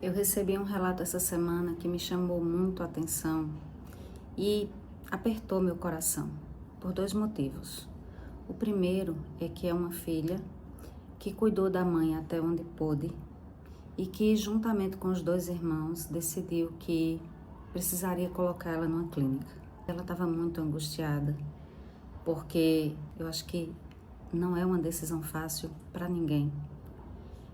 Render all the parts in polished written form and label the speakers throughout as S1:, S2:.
S1: Eu recebi um relato essa semana que me chamou muito a atenção e apertou meu coração, por dois motivos. O primeiro é que é uma filha que cuidou da mãe até onde pôde e que, juntamente com os dois irmãos, decidiu que precisaria colocar ela numa clínica. Ela estava muito angustiada, porque eu acho que não é uma decisão fácil para ninguém.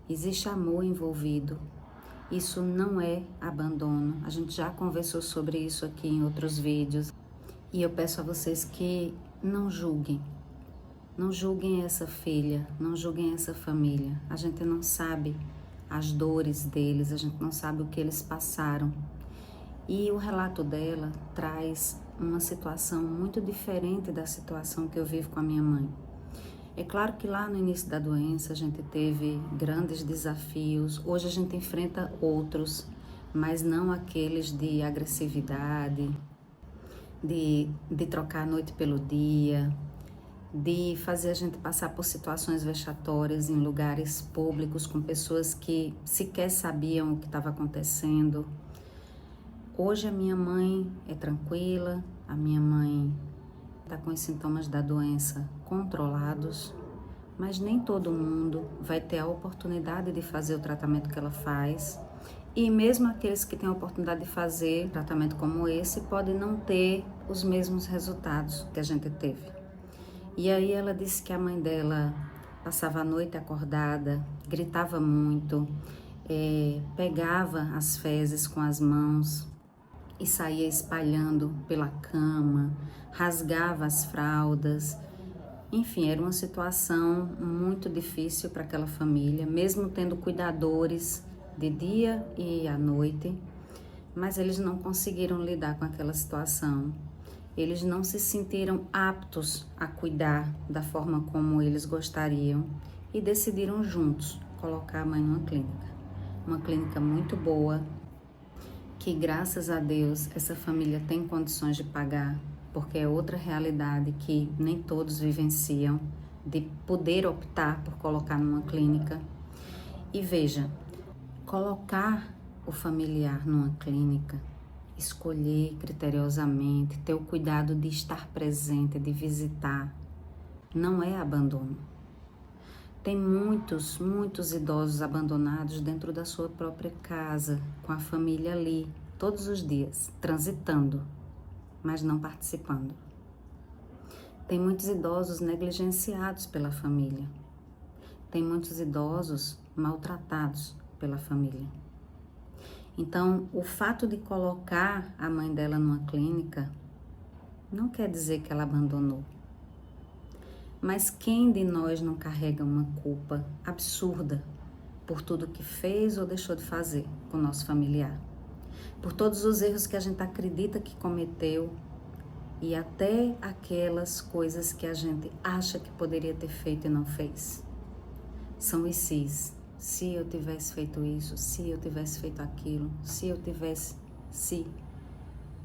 S1: Existe amor envolvido. Isso não é abandono. A gente já conversou sobre isso aqui em outros vídeos. E eu peço a vocês que não julguem. Não julguem essa filha, não julguem essa família. A gente não sabe as dores deles, a gente não sabe o que eles passaram. E o relato dela traz uma situação muito diferente da situação que eu vivo com a minha mãe. É claro que lá no início da doença a gente teve grandes desafios, hoje a gente enfrenta outros, mas não aqueles de agressividade, de trocar a noite pelo dia, de fazer a gente passar por situações vexatórias em lugares públicos com pessoas que sequer sabiam o que estava acontecendo. Hoje a minha mãe é tranquila, a minha mãe está com os sintomas da doença controlados, mas nem todo mundo vai ter a oportunidade de fazer o tratamento que ela faz. E mesmo aqueles que têm a oportunidade de fazer tratamento como esse, podem não ter os mesmos resultados que a gente teve. E aí ela disse que a mãe dela passava a noite acordada, gritava muito, pegava as fezes com as mãos e saía espalhando pela cama, rasgava as fraldas. Enfim, era uma situação muito difícil para aquela família, mesmo tendo cuidadores de dia e à noite, mas eles não conseguiram lidar com aquela situação. Eles não se sentiram aptos a cuidar da forma como eles gostariam e decidiram juntos colocar a mãe numa clínica. Uma clínica muito boa, que graças a Deus essa família tem condições de pagar, porque é outra realidade que nem todos vivenciam, de poder optar por colocar numa clínica. E veja, colocar o familiar numa clínica, escolher criteriosamente, ter o cuidado de estar presente, de visitar, não é abandono. Tem muitos idosos abandonados dentro da sua própria casa, com a família ali, todos os dias, transitando, mas não participando. Tem muitos idosos negligenciados pela família. Tem muitos idosos maltratados pela família. Então, o fato de colocar a mãe dela numa clínica não quer dizer que ela abandonou. Mas quem de nós não carrega uma culpa absurda por tudo que fez ou deixou de fazer com o nosso familiar? Por todos os erros que a gente acredita que cometeu e até aquelas coisas que a gente acha que poderia ter feito e não fez. São os sis. Se eu tivesse feito isso, se eu tivesse feito aquilo, se eu tivesse... Se.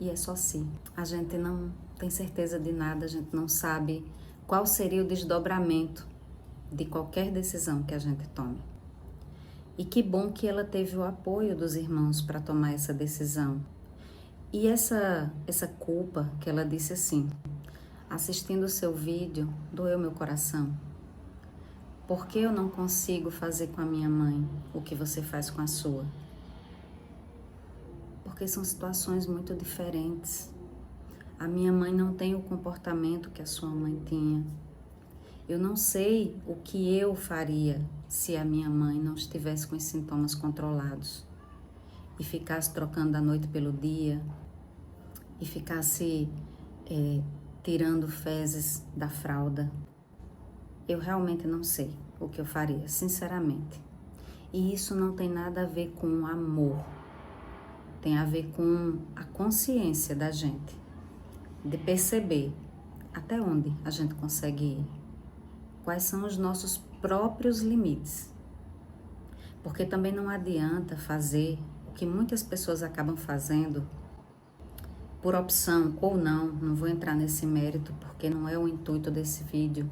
S1: E é só se. A gente não tem certeza de nada, a gente não sabe qual seria o desdobramento de qualquer decisão que a gente tome. E que bom que ela teve o apoio dos irmãos para tomar essa decisão. E essa culpa que ela disse assim, assistindo o seu vídeo, doeu meu coração. Por que eu não consigo fazer com a minha mãe o que você faz com a sua? Porque são situações muito diferentes. A minha mãe não tem o comportamento que a sua mãe tinha. Eu não sei o que eu faria se a minha mãe não estivesse com os sintomas controlados e ficasse trocando a noite pelo dia e ficasse tirando fezes da fralda. Eu realmente não sei o que eu faria, sinceramente. E isso não tem nada a ver com amor. Tem a ver com a consciência da gente, de perceber até onde a gente consegue ir. Quais são os nossos próprios limites. Porque também não adianta fazer o que muitas pessoas acabam fazendo por opção ou não vou entrar nesse mérito porque não é o intuito desse vídeo.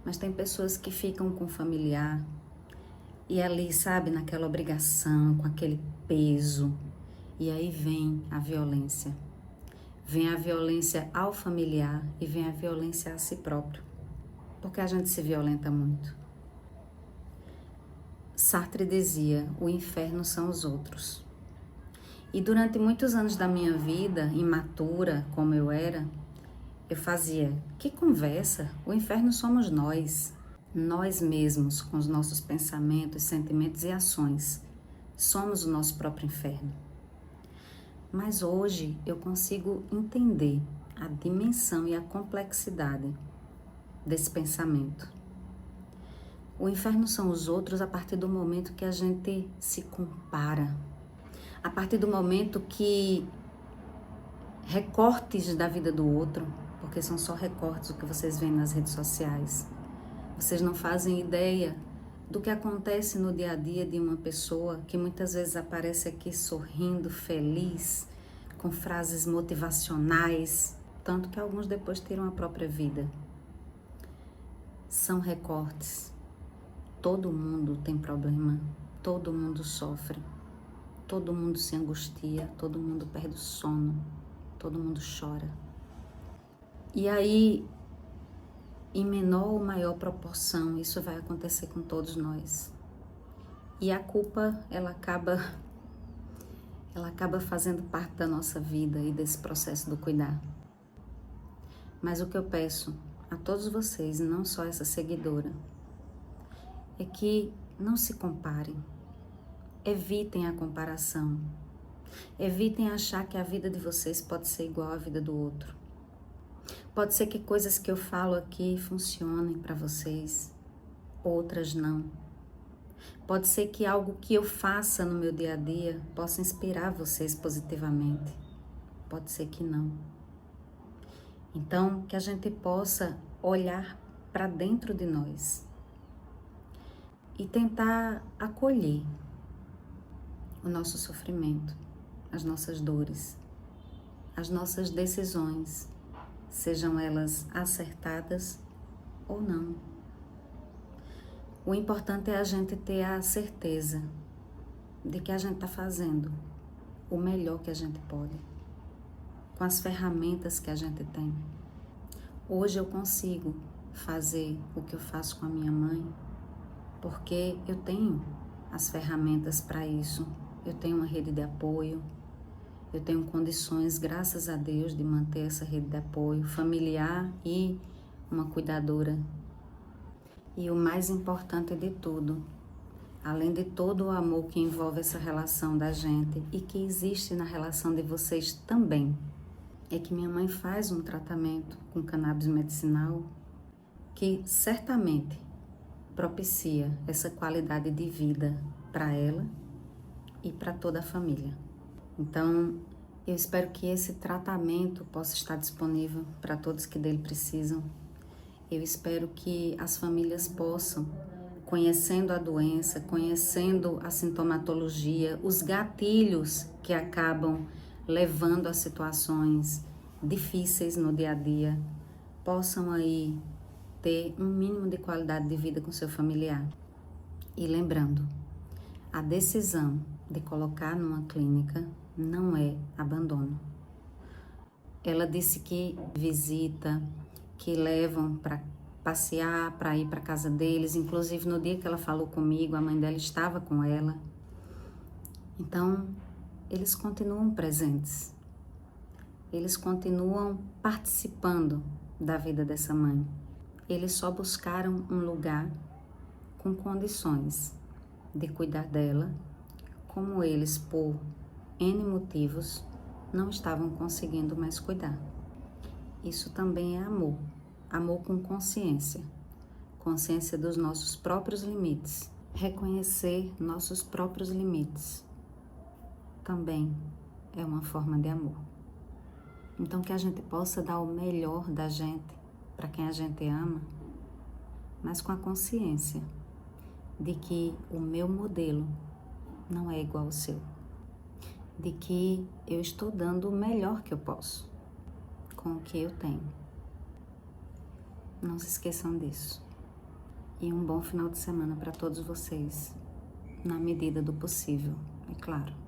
S1: Mas tem pessoas que ficam com familiar E ali, sabe, naquela obrigação, com aquele peso. E aí vem a violência. Vem a violência ao familiar e vem a violência a si próprio. Porque a gente se violenta muito. Sartre dizia, o inferno são os outros. E durante muitos anos da minha vida, imatura como eu era, eu fazia, que conversa, o inferno somos nós mesmos, com os nossos pensamentos, sentimentos e ações. Somos o nosso próprio inferno. Mas hoje eu consigo entender a dimensão e a complexidade desse pensamento. O inferno são os outros a partir do momento que a gente se compara, a partir do momento que recortes da vida do outro, porque são só recortes o que vocês veem nas redes sociais. Vocês não fazem ideia do que acontece no dia a dia de uma pessoa que muitas vezes aparece aqui sorrindo, feliz, com frases motivacionais, tanto que alguns depois tiram a própria vida. São recortes. Todo mundo tem problema, todo mundo sofre, todo mundo se angustia, todo mundo perde o sono, todo mundo chora. E aí, em menor ou maior proporção, isso vai acontecer com todos nós. E a culpa, ela acaba fazendo parte da nossa vida e desse processo do cuidar. Mas o que eu peço a todos vocês, e não só essa seguidora, é que não se comparem. Evitem a comparação. Evitem achar que a vida de vocês pode ser igual à vida do outro. Pode ser que coisas que eu falo aqui funcionem para vocês, outras não. Pode ser que algo que eu faça no meu dia a dia possa inspirar vocês positivamente. Pode ser que não. Então, que a gente possa olhar para dentro de nós e tentar acolher o nosso sofrimento, as nossas dores, as nossas decisões, sejam elas acertadas ou não. O importante é a gente ter a certeza de que a gente está fazendo o melhor que a gente pode, com as ferramentas que a gente tem. Hoje eu consigo fazer o que eu faço com a minha mãe, porque eu tenho as ferramentas para isso. Eu tenho uma rede de apoio, eu tenho condições, graças a Deus, de manter essa rede de apoio familiar e uma cuidadora. E o mais importante de tudo, além de todo o amor que envolve essa relação da gente e que existe na relação de vocês também, é que minha mãe faz um tratamento com cannabis medicinal que certamente propicia essa qualidade de vida para ela e para toda a família. Então, eu espero que esse tratamento possa estar disponível para todos que dele precisam. Eu espero que as famílias possam, conhecendo a doença, conhecendo a sintomatologia, os gatilhos que acabam levando a situações difíceis no dia a dia, possam aí ter um mínimo de qualidade de vida com seu familiar. E lembrando, a decisão de colocar numa clínica não é abandono. Ela disse que visita, que levam para passear, para ir para casa deles. Inclusive, no dia que ela falou comigo, a mãe dela estava com ela. Então, eles continuam presentes. Eles continuam participando da vida dessa mãe. Eles só buscaram um lugar com condições de cuidar dela, como eles, por N motivos, não estavam conseguindo mais cuidar. Isso também é amor. Amor com consciência. Consciência dos nossos próprios limites. Reconhecer nossos próprios limites também é uma forma de amor. Então, que a gente possa dar o melhor da gente para quem a gente ama, mas com a consciência de que o meu modelo não é igual ao seu. De que eu estou dando o melhor que eu posso com o que eu tenho. Não se esqueçam disso. E um bom final de semana para todos vocês. na medida do possível, é claro.